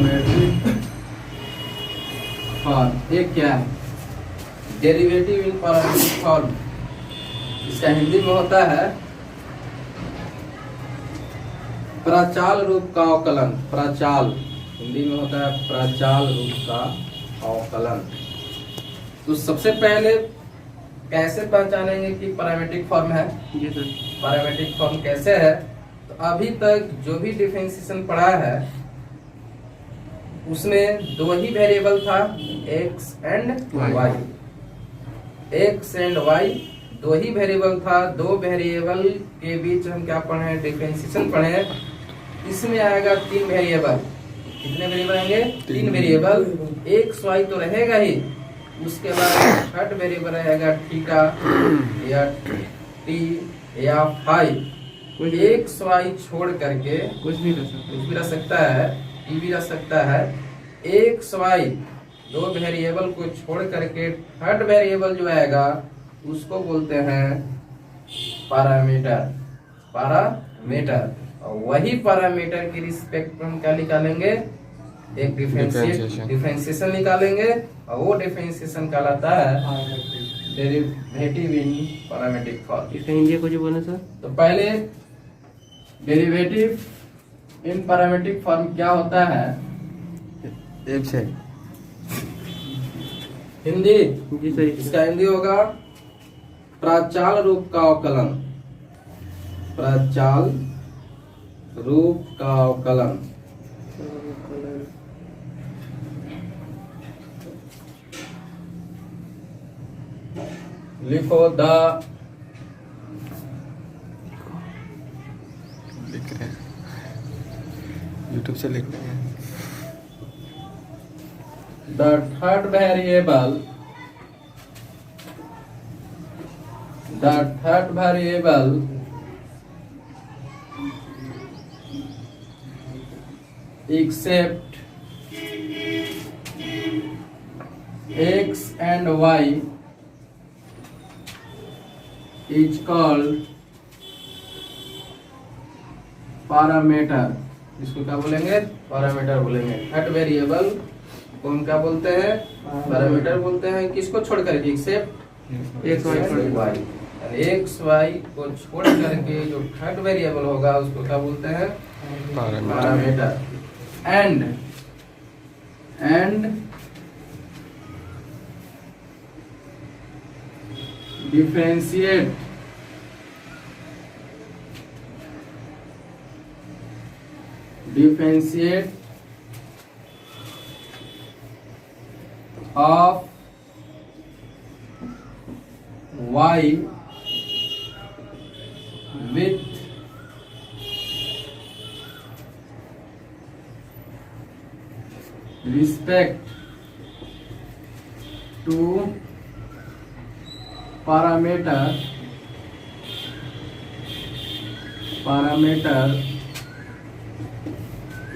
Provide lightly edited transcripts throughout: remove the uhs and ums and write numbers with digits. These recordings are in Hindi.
पैरामेट्रिक फॉर्म, ये क्या है? डेरिवेटिव इन पैरामेट्रिक फॉर्म, इसका हिंदी में होता है प्राचाल रूप का अवकलन। प्राचाल हिंदी में होता है प्राचाल रूप का अवकलन। तो सबसे पहले कैसे पहचानेंगे कि पैरामेट्रिक फॉर्म है? जी सर। पैरामेट्रिक फॉर्म कैसे है? तो अभी तक जो भी डिफरेंशिएशन पढ़ा है उसमें दो ही वेरिएबल था, x and y। x and y दो ही वेरिएबल था। दो वेरिएबल के बीच हम क्या पढ़े? डिफरेंशिएशन पढ़े। इसमें आएगा तीन वेरिएबल। कितने वेरिएबल आएंगे? तीन वेरिएबल। x y तो रहेगा ही, उसके बाद थर्ड वेरिएबल रहेगा थीटा या t या फाई। x y छोड़ करके कुछ भी रह सकता है, t भी रह सकता है। x y दो वेरिएबल को छोड़ करके थर्ड वेरिएबल जो आएगा उसको बोलते हैं पैरामीटर। पैरामीटर, और वही पैरामीटर की रिस्पेक्ट में हम क्या निकालेंगे? एक डिफरेंशिएशन निकालेंगे, और वो डिफरेंशिएशन कहलाता है डेरिवेटिव इन पैरामेट्रिक फॉर्म। इसका हिंदी को जो बोले सर? तो पहले डेरिवेटिव इन पैरामेट्रिक फॉर्म क्या होता है? एक से हिंदी? जी सर। इसका हिंदी होगा प्राचाल रूप का अवकलन। प्राचाल रूप का अवकलन। लिखो द, लिख रहे हैं यूट्यूब से लिख रहे हैं। The third variable, the third variable except x and y is called parameter. इसको क्या बोलेंगे? पैरामीटर बोलेंगे। थर्ड वेरिएबल को हम क्या बोलते हैं? पैरामीटर बोलते हैं। किसको छोड़ करके? Except x y. X y को छोड़ करके जो थर्ड वेरिएबल होगा उसको क्या बोलते हैं? Parameter. And differentiate of y with respect to parameter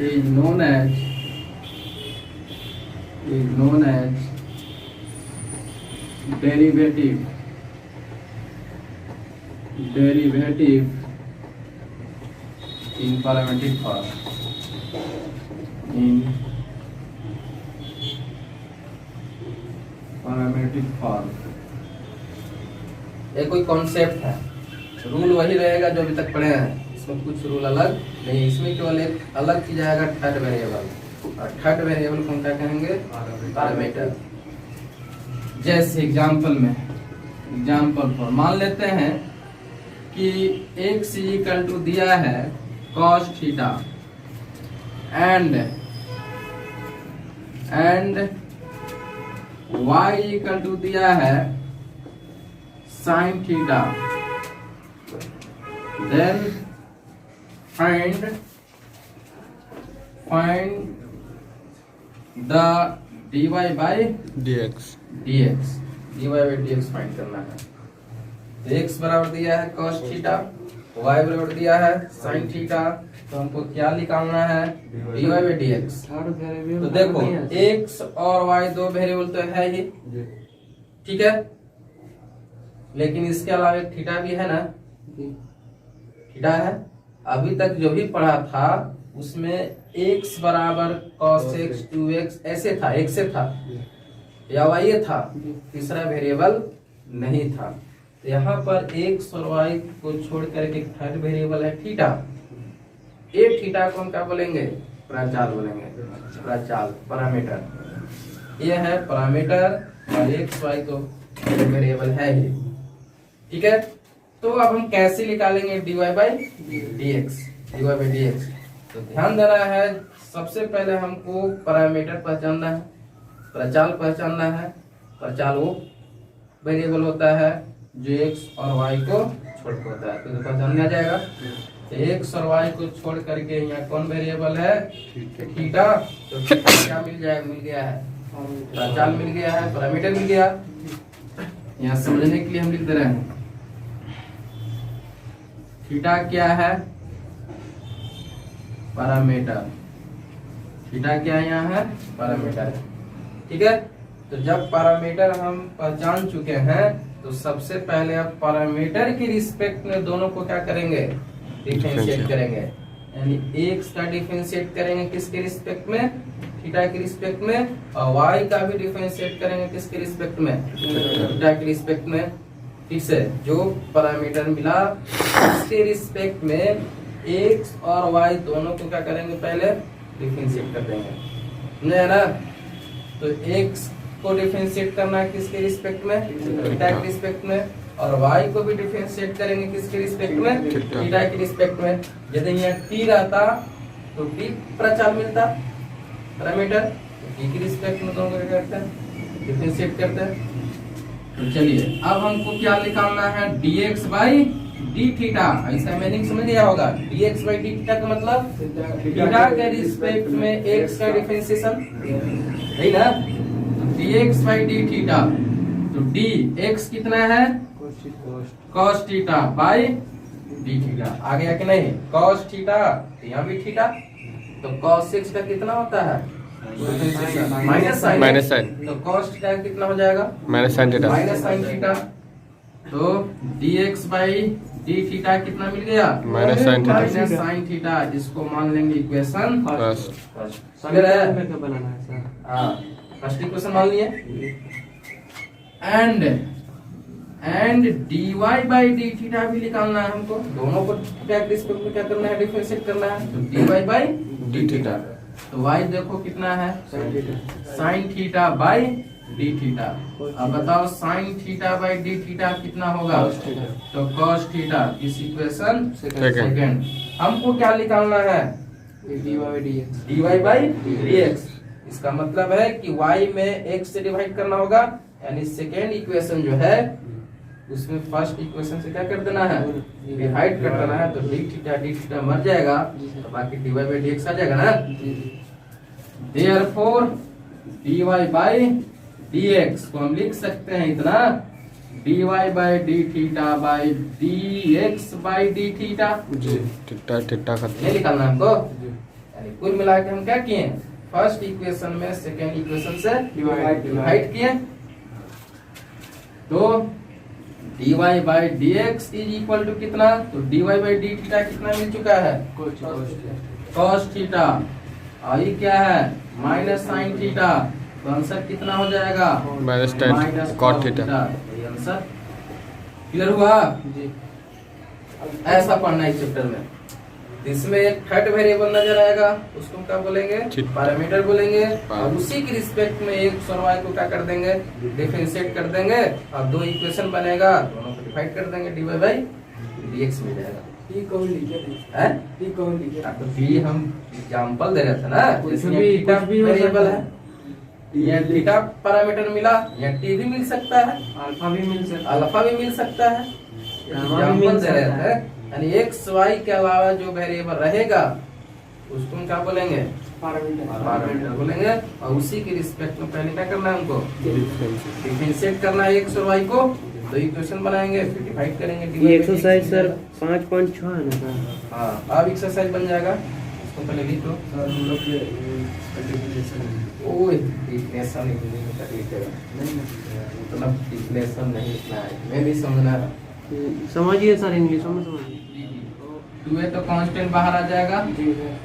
is known as derivative in parametric form। in parametric form ये कोई कॉन्सेप्ट है, रूल वही रहेगा जो अभी तक पढ़े हैं। इसमें कुछ रूल अलग नहीं, इसमें केवल एक अलग चीज आएगा थर्ड वेरिएबल, और थर्ड वेरिएबल को हम क्या कहेंगे? पैरामीटर। जैसे एग्जाम्पल फॉर मान लेते हैं कि x इक्वल टू दिया है cos theta and y equal to दिया है sin theta. Then find the dy by dx find करना है। तो x बराबर दिया है cos थीटा, y बराबर दिया है sin थीटा, तो हमको क्या निकालना है? dy by dx। तो देखो x और y दो वेरिएबल तो है ही, ठीक है, लेकिन इसके अलावा थीटा भी है ना, थीटा है। अभी तक जो भी पढ़ा था उसमें x बराबर cos x 2x ऐसे था, एक से था या y था, तीसरा वेरिएबल नहीं था। तो यहाँ पर x और y को छोड़ करके थर्ड वेरिएबल है थीटा। ये थीटा को हम क्या बोलेंगे? प्रचाल बोलेंगे, प्रचाल पैरामीटर। ये है पैरामीटर और x y तो वेरिएबल है ही, ठीक है। तो अब हम कैसे निकालेंगे dy बाई dx। तो ध्यान देना है, सबसे पहले हमको पैरामीटर पहचानना है, प्रचाल पहचानना है। प्रचाल वो वेरिएबल होता है जो x और y को छोड़ के होता है, तो पहचान आ जाएगा। तो x और y को छोड़ करके यहाँ कौन वेरिएबल है? थीटा। तो थीटा क्या मिल जाएगा? मिल गया है, प्रचाल मिल गया है, पैरामीटर मिल गया। यहाँ समझने के लिए हम लिख दे रहे हैं थीटा क्या है? पैरामीटर। थीटा क्या है? यहाँ है पैरामीटर, ठीक है। तो जब पैरामीटर हम पहचान चुके हैं तो सबसे पहले अब पैरामीटर के रिस्पेक्ट में दोनों को क्या करेंगे? डिफरेंशिएट करेंगे। यानी x का डिफरेंशिएट करेंगे किसके रिस्पेक्ट में? थीटा के रिस्पेक्ट में। और y का भी डिफरेंशिएट करेंगे किसके रिस्पेक्ट में? थीटा के रिस्पेक्ट में। ठीक है, जो पैरामीटर मिला उसके रिस्पेक्ट में x और y दोनों को क्या करेंगे? पहले डिफरेंशिएट कर देंगे, समझे ना। तो x को डिफरेंशिएट करना है किसके रिस्पेक्ट में? थीटा के रिस्पेक्ट में। और y को भी डिफरेंशिएट करेंगे किसके रिस्पेक्ट में? थीटा के रिस्पेक्ट में। यदि यहाँ t रहता तो t प्रचाल मिलता पैरामीटर, तो t के रिस्पेक्ट में दोनों को क्या करते हैं? डिफरेंशिएट करते हैं। तो चलिए अब हमको क्या निकालना है? dx by D theta. ऐसा मीनिंग समझ गया होगा। dx बाई डी थीटा का मतलब थीटा के रिस्पेक्ट में x का डिफरेंशिएशन है ना। dx बाई डी थीटा, तो dx कितना है? cos theta by D theta. आ गया कि नहीं? cos थीटा, यहाँ भी थीटा, तो cos x का कितना होता है? Minus sine. तो cos थीटा कितना हो जाएगा? Minus sine theta. तो dx बाई डी थीटा कितना मिल गया? माइनस साइन थीटा, जिसको मान लेंगे इक्वेशन फर्स्ट। फर्स्ट इक्वेशन मान लिए। And dy by D theta भी निकालना है हमको। दोनों को थीटा के रिस्पेक्ट में क्या करना है? डिफरेंशिएट करना है। तो dy बाई डी थीटा, तो y देखो कितना है? Sine theta by D theta. अब बताओ sine theta by D theta कितना होगा? तो cos थीटा। इस इक्वेशन सेकंड हमको क्या निकालना है? dy by dx। इसका मतलब है कि y में x से डिवाइड करना होगा, यानी सेकेंड इक्वेशन जो है उसमें फर्स्ट इक्वेशन से क्या कर देना है? डिवाइड कर देना है। तो डी थीटा मर जाएगा, तो बाकी dy बाई dx आ जाएगा ना। Therefore dy बाई dx को हम लिख सकते हैं इतना, dy by D theta by dx by D theta. Theta ये निकालना हमको। यानी कुल मिला के हम क्या किए? फर्स्ट इक्वेशन में सेकेंड इक्वेशन से डिवाइड किए। तो dy by dx is equal to कितना? तो dy बाई डी थीटा कितना मिल चुका है? cos theta. और ये क्या है? Minus sine theta. तो आंसर कितना हो जाएगा? Minus cot theta. ये आंसर क्लियर हुआ? ऐसा पढ़ना है इस चैप्टर में। इसमें एक थर्ड वेरिएबल नजर आएगा, उसको क्या बोलेंगे? पैरामीटर बोलेंगे। और उसी के रिस्पेक्ट में x और y को क्या कर देंगे? डिफरेंशिएट कर देंगे। और दो इक्वेशन बनेगा, दोनों को डिवाइड कर देंगे, dy बाई dx मिल जाएगा। तो भी हम एग्जांपल दे रहे थे ना, इसमें थीटा वेरिएबल है, ये थीटा पैरामीटर मिला, ये t भी मिल सकता है, अल्फा भी मिल सकता है। एग्जांपल दे रहे थे। यानी x y के अलावा जो वेरिएबल रहेगा उसको हम क्या बोलेंगे? पैरामीटर बोलेंगे। और उसी के रिस्पेक्ट में पहले क्या करना है हमको? डिफरेंशिएट करना है x और y को। दो इक्वेशन बनाएंगे, फिर डिवाइड करेंगे। ये एक्सरसाइज सर 5.6 है ना? हाँ, अब एक्सरसाइज बन जाएगा। इसको पहले लिख लो। ओए डिफिनेशन मतलब डिफिनेशन नहीं लिखना है, मैं भी समझना। समझिए सर, इंग्लिश में समझिए। 2a तो कांस्टेंट बाहर आ जाएगा,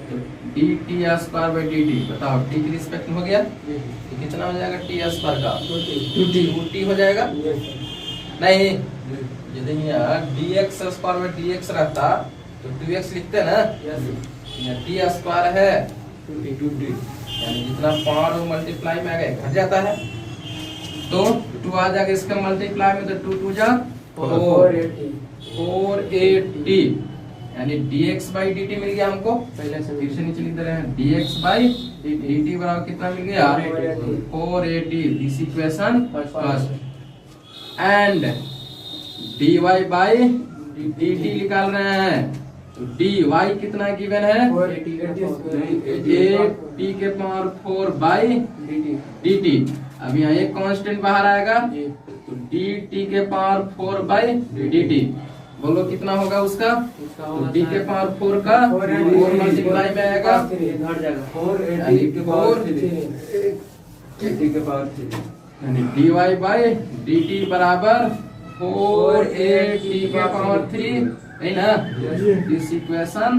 तो dt स्क्वायर बाई dt, बताओ t के रिस्पेक्ट में हो गया, तो कितना हो जाएगा t स्क्वायर का 2t हो जाएगा। नहीं यदि यहाँ dx स्क्वायर बाई dx रहता तो 2x लिखते ना, यहाँ t स्क्वायर है 2t, यानी जितना पावर वो मल्टीप्लाई में आ गया घट जाता है, तो 2 आ जाएगा इसका मल्टीप्लाई में, तो 2 2 जा 480, यानी dx बाई dt मिल गया हमको। पहले से फिर से नीचे लिख दे रहे हैं, dx बाई dt बराबर कितना मिल गया 480, this equation first. And dy by dt निकाल रहे हैं, तो dy कितना गिवन है 8t के पावर 4 बाई dt। अब यहाँ एक कांस्टेंट बाहर आएगा, तो dt के पावर 4 बाई dt, बोलो कितना होगा उसका, तो d के पावर 4 का 4 मल्टीप्लाई में आएगा, यानी 4 के पावर 3, यानी dy बाई dt बराबर 4a t के पावर 3, है ना, this equation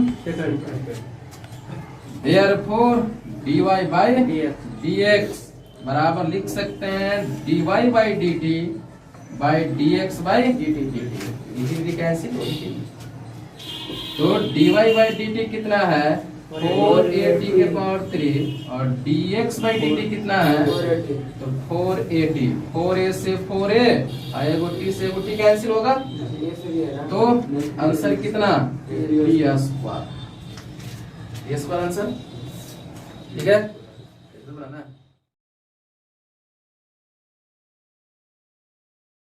therefore dy by dx बराबर लिख सकते हैं dy by dt by dx by dt cancel होगी, तो dy बाई dt कितना है 4a t के पावर 3 और dx बाई dt कितना है, तो 4a, 4a से 4a एगो t से एगो t कैंसिल होगा, तो आंसर कितना t स्क्वायर, आंसर ठीक है ना।